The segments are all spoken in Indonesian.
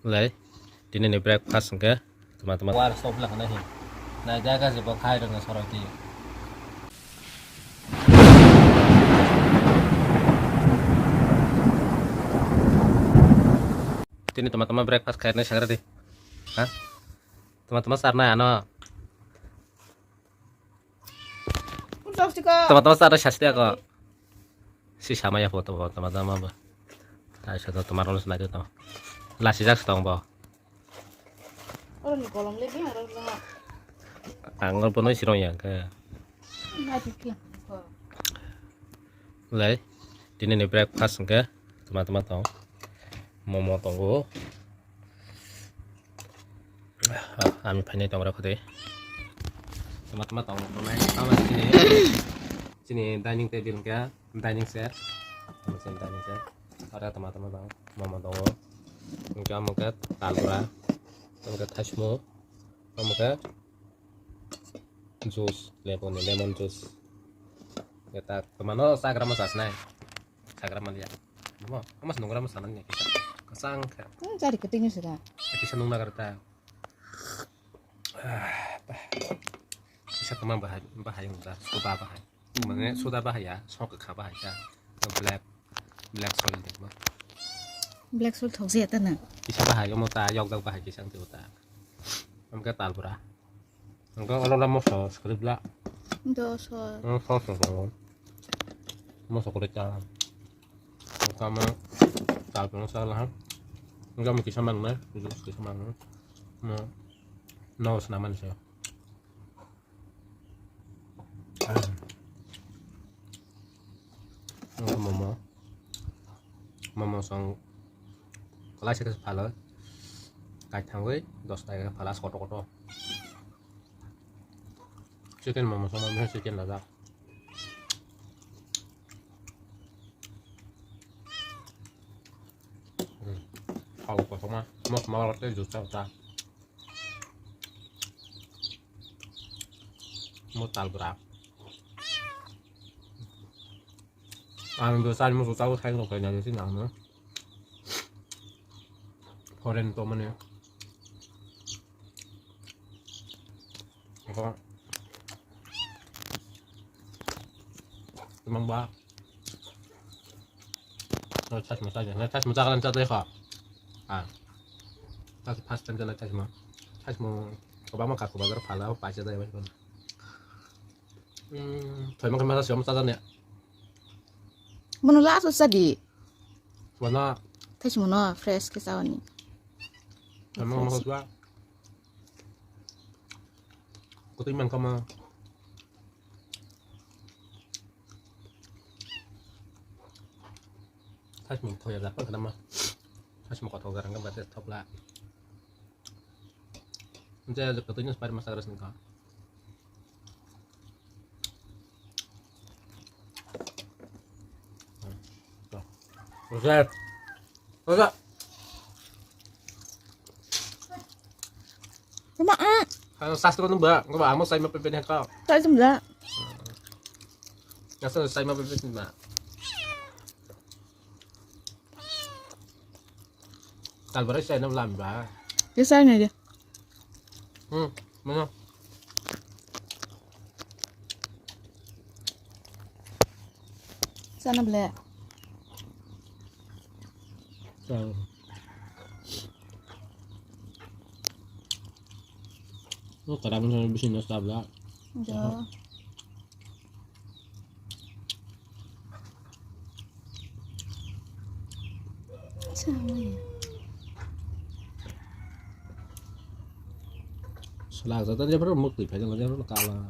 Mulai ini breakfast enggak teman-teman. War stop lah nih. Nah jaga sih bawa kain dengan soroti. Ini teman-teman breakfast kayaknya sangat deh. Hah? Teman-teman sarna ano? teman-teman sarna syastia kok. Si sama ya foto teman-teman. Nah, sudah teman lulus lagi tuh. Lah sejak setong boh. Orang di kolom lebih harus lah. Anggur penuh sirong ya ke. Mulai ini breakfast enggak teman-teman tahu. Mau tunggu. Kami banyak tong berapa deh. Teman-teman tahu pemain sama sini. Sini dining table enggak, dining set. Sama sini dining set. Ada teman-teman tahu mau tunggu. Enggak mungkin talura. Mungkin hashmo. Mungkin jus lemon jus. Kita kemana Sagram mas asnai. Sagram lihat. Mau, mas nunggu mas sananya kita. Kesang kan. Cari ketingnya sudah. Bisa nunggu kereta. Bisa teman bahaya udah sudah bahaya. Mana sudah bahaya, sok ke bahaya. Black soil itu mah. Black soul thấu diệt tên nào. Bisa bahaya mau ta yok dak bahaya sang tu ta. Am ka tal pura. Engko kalau mau sos kerja bela. Dosa. Sos mau sok kerja. Kamu tal pura salah. Enggak mau kisah mana, kisah mana. No senaman sih. Momo sang kelas itu pala kayak thangwe 10 টাকা pala koto chicken momo sama meh chicken lada kau kok sama mau malah teh juta mau tal berapa besar mau tahu saya nggak kayaknya sih nggak koren to mana apa emang bah cas saja cas kalian cat deh kak tas pas dan jalan cas mau coba mau kakak bagar pala apa aja deh mas saya makan masa siapa saja nih Menolak susah di. warna Tapi cuma fresh ke sawan ni. emang mau coba kutiman kamu tas mau tahu ya berapa kenapa tas mau tahu garang kan berarti top lah nanti ada ketunya supaya masak terus nih kak Ustaz, Ustaz, Cuma kalau sastro tuh mbak, nggak mau saya mau pipin kau, tak sebelah. nggak saya mau pipin mbak. Kalau beres saya nambah mbak. Biasanya dia. Mana? Sana belah. Oh, kadang saya bisa nasi abla. Ya. Sama ya. Selasa tadi baru mau tipe aja nggak jalan kalah.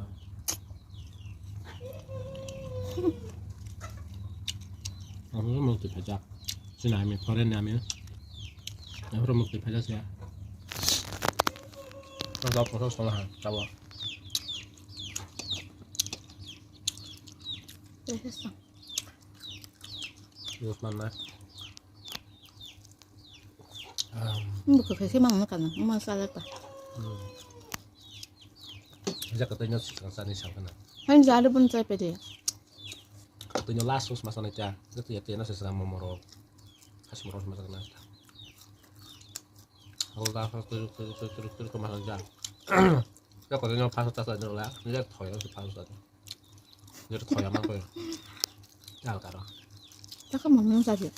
Aku mau tipe aja. Sini ambil koren ambil. Yang baru mau tipe aja sih. Kalau sekolah, tahu. Biasa. Terus mana? Bukan kayak mang makan, mang salad tak. Bisa katanya sih sana sana. Kan ada pun saya pede. Katanya lasus masalah aja. Itu ya tiada sesama moro. Kasih moro masalah. 거기다 뚜룩뚜룩 그만 하자. 그거든요. 파스타 싸들라. 이제 더요. 파스타. 이제 더야만 거요. 야, 따라. 잠깐만 먹사지.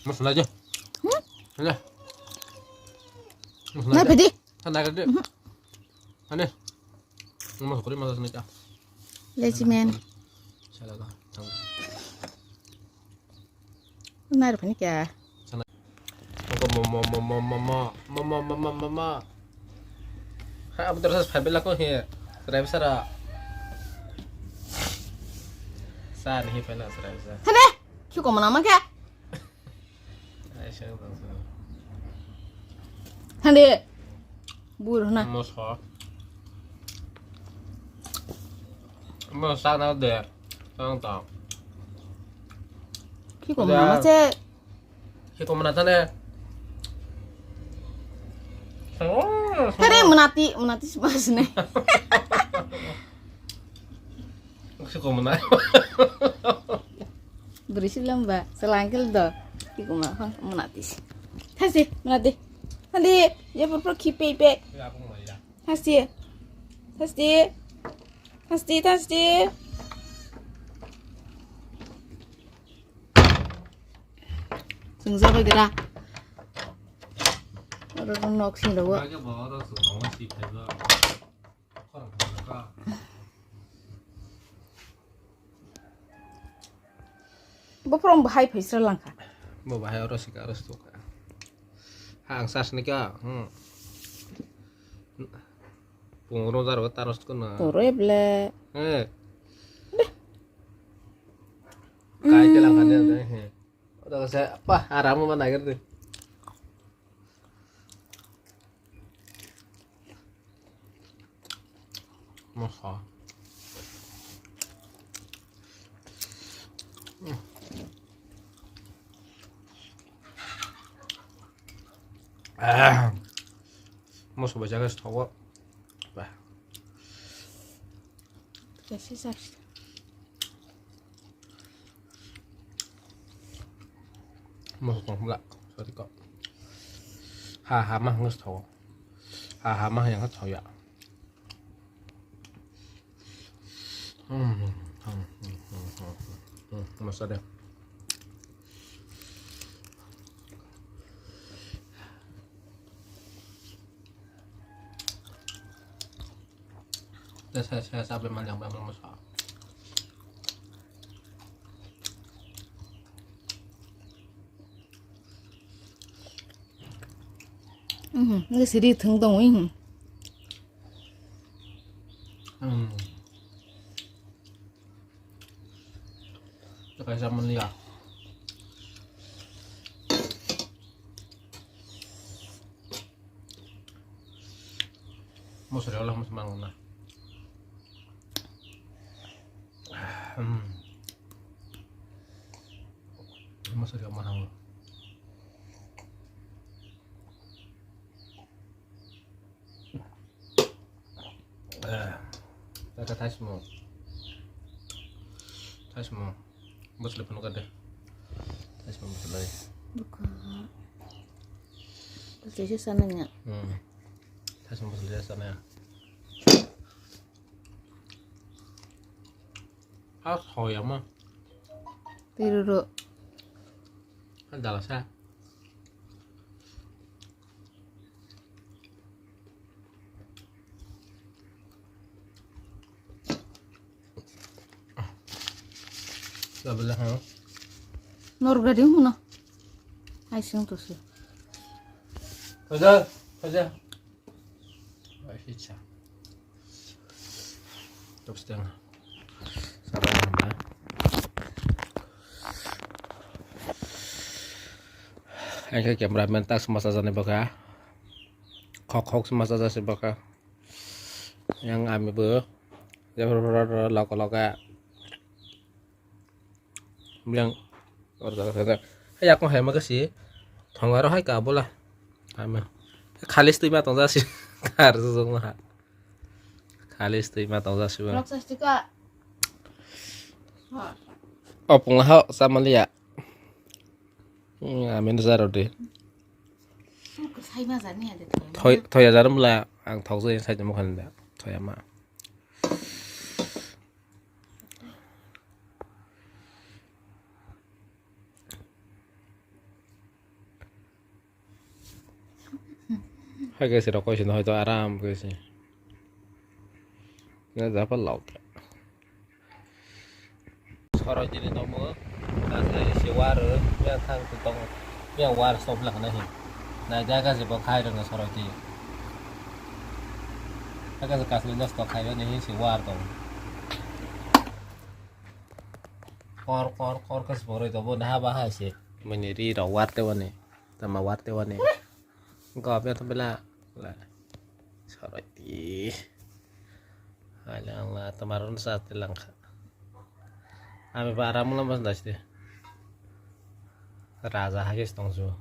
무슨 나죠? 응? 하나. 나 배디. 하나 그래. 하나. 엄마 소리 맞았으니까. 레지맨. 잘하다. 나를 보니까. Mama. Hai apa terus phải biết là có hiện Srem sara. Sa ni phải là Srem sa. 하네. 키고 뭐 남아게. Ai xem rồi. 하네. 뭘 하나. Mua xó. Mua sao nào đẹp. Sao tao. 키고 뭐 남아게. Khi có mana tane. 그래 문아띠 스마스네. Khi có mana. Berisilah mbak, selangkil dah. Iku mah menati. Hasi, menati. Hadi, ya berpro kipe ipe. Ya aku mau ya. Hasi. Sungsa apa kira? Orang nok sing dah. Cái bò đó sử dụng cái gì phải là. Có là có. Baprom bahai paisra langka. Mau bahaya harus tuh. Hang sas nih kak. Pungro taruh kena. Toro ya ble. Kayak jalan kan ya. Udah saya apa haramu mana gitu. Masa. Mau coba jaga setawa. Bah. Kasih sars. Mau enggak. Sorry kok. Haha mah nggak setawa. Haha mah yang nggak ya. Masa deh. Saya sampai panjang banget masak. Ini sedih tengdong ini. Kayak sama lihat. Mau serius lah, mau semangat. Mau serius mana? Kita tes semua. Bos lebih nuker deh. Tes semua bos lagi. Buka. Terus sananya. Tes semua bos lihat sana ya. Thôi mah. Tidur. Ada lah saya. Gak boleh ha. Nor gadi mana? Ai sing tu sih. Kerja. Masih cah. Terus setengah. Sabar ya. Anh kiểm tra men tak semasa sana baka. Kok semasa sana baka. Yang ami ber. Ya lok bilang orang hay aku hay makasih thongaro hay ka bola ama khalis tu ma tong jasi kar su ma khalis tu ma tong jasi ba Rok sastika. opung ha sama lia Amin zaro deh. Suka saya mazanya ada tuh. Thoy aja lah, ang thau sih saya cuma kan dah. Thoy ama. Hai cái gì đó coi chuyện hồi tôi aram cái gì. Nó giá phát lậu. Kalau jadi nomor, nasi siwar, ya thang tutong, ya war stop lah nahi. Nah jaga sih pakai dengan soroti. Agak sekali nas to khai nahi siwar to. Kor kas bore to bo nah bahas sih. Meniri ro war te wane, sama war te wane. Gop ya tambah lah. Soroti. Alang lah tamarun saat lang. Ame para mula mas dashte. Raza hagis tongsu.